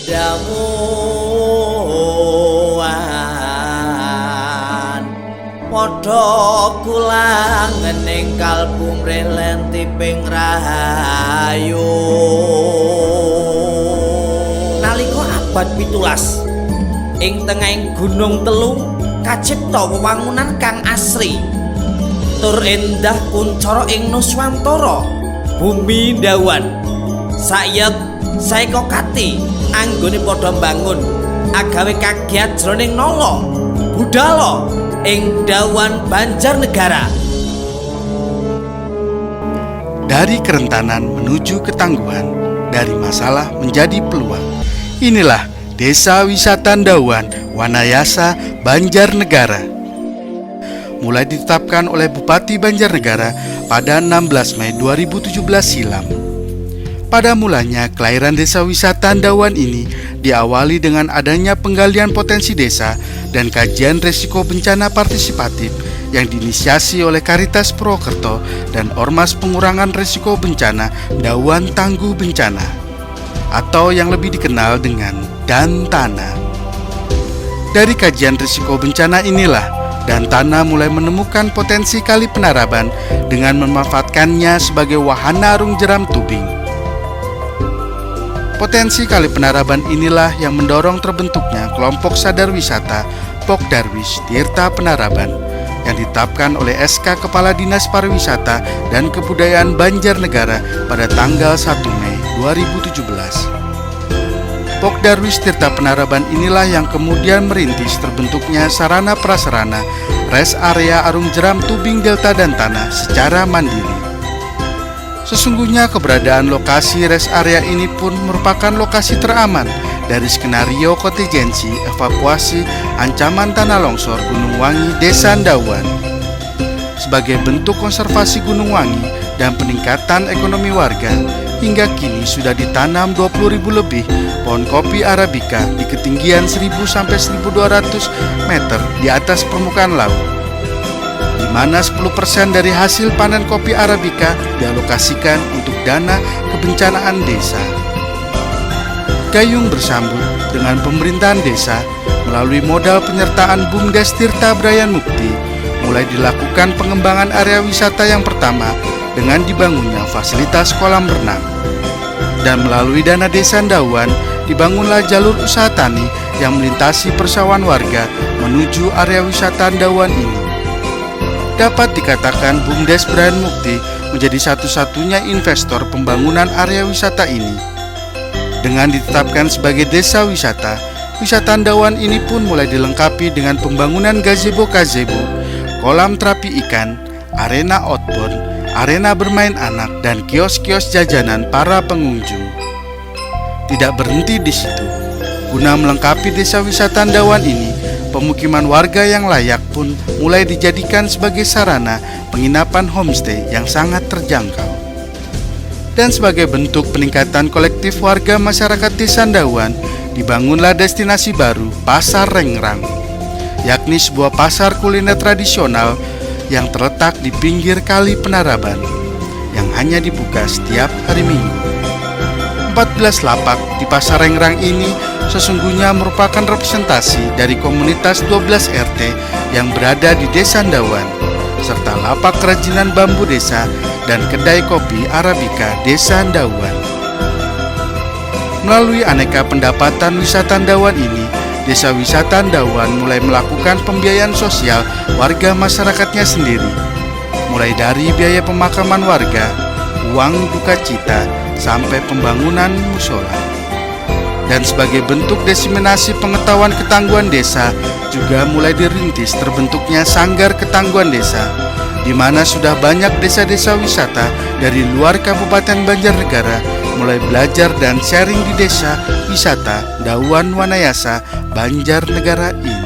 dawuhan padha kula ngening kalbu mrelenti ping rahayu nalika abad 17 ing tengahing gunung telu kacipta wewangunan kang asri tur endah kuncara ing nuswantara bumi dawan sayet saeka kati anggone padha mbangun agawe kagiat jroning nala budala ing dawan Banjarnegara. Dari kerentanan menuju ketangguhan, dari masalah menjadi peluang. Inilah Desa Wisata Dawan Wanayasa Banjarnegara. Mulai ditetapkan oleh Bupati Banjarnegara pada 16 Mei 2017 silam. Pada mulanya kelahiran Desa Wisata Dawan ini diawali dengan adanya penggalian potensi desa dan kajian resiko bencana partisipatif yang diinisiasi oleh Karitas Purwokerto dan Ormas Pengurangan Resiko Bencana Dawan Tangguh Bencana atau yang lebih dikenal dengan Dantana. Dari kajian risiko bencana inilah Dantana mulai menemukan potensi Kali Penaraban dengan memanfaatkannya sebagai wahana arung jeram tubing. Potensi Kali Penaraban inilah yang mendorong terbentuknya kelompok sadar wisata Pokdarwis Tirta Penaraban yang ditetapkan oleh SK Kepala Dinas Pariwisata dan Kebudayaan Banjarnegara pada tanggal 1 Mei 2017. Pokdarwis Tirta Penaraban inilah yang kemudian merintis terbentuknya sarana prasarana res area arung jeram tubing delta dan tanah secara mandiri. Sesungguhnya keberadaan lokasi res area ini pun merupakan lokasi teraman dari skenario kontingensi evakuasi ancaman tanah longsor Gunung Wangi Desa Dawan. Sebagai bentuk konservasi Gunung Wangi dan peningkatan ekonomi warga, hingga kini sudah ditanam 20.000 lebih pohon kopi Arabica di ketinggian 1.000 sampai 1.200 meter di atas permukaan laut, di mana 10% dari hasil panen kopi Arabica dialokasikan untuk dana kebencanaan desa. Gayung bersambut dengan pemerintahan desa melalui modal penyertaan BUMDes Tirta Brayan Mukti, mulai dilakukan pengembangan area wisata yang pertama dengan dibangunnya fasilitas kolam renang. Dan melalui dana Desa Dawan dibangunlah jalur usaha tani yang melintasi persawahan warga menuju area wisata Dawan ini. Dapat dikatakan BUMDes Brayan Mukti menjadi satu-satunya investor pembangunan area wisata ini. Dengan ditetapkan sebagai desa wisata, wisata Dawan ini pun mulai dilengkapi dengan pembangunan gazebo-gazebo, kolam terapi ikan, arena outbound, arena bermain anak, dan kios-kios jajanan para pengunjung. Tidak berhenti di situ. Guna melengkapi desa wisata Dawan ini, pemukiman warga yang layak pun mulai dijadikan sebagai sarana penginapan homestay yang sangat terjangkau. Dan sebagai bentuk peningkatan kolektif warga masyarakat Desa Dawan, dibangunlah destinasi baru Pasar Rengrang, yakni sebuah pasar kuliner tradisional yang terletak di pinggir Kali Penaraban, yang hanya dibuka setiap hari Minggu. 14 lapak di Pasar Rengrang ini sesungguhnya merupakan representasi dari komunitas 12 RT yang berada di Desa Dawan, serta lapak kerajinan bambu desa dan kedai kopi Arabica Desa Dawan. Melalui aneka pendapatan wisata Dawan ini, Desa Wisata Dawan mulai melakukan pembiayaan sosial warga masyarakatnya sendiri, mulai dari biaya pemakaman warga, uang duka cita, sampai pembangunan musola. Dan sebagai bentuk diseminasi pengetahuan ketangguhan desa, juga mulai dirintis terbentuknya Sanggar Ketangguhan Desa, di mana sudah banyak desa-desa wisata dari luar Kabupaten Banjarnegara mulai belajar dan sharing di Desa Wisata Dawan Wanayasa Banjarnegara ini.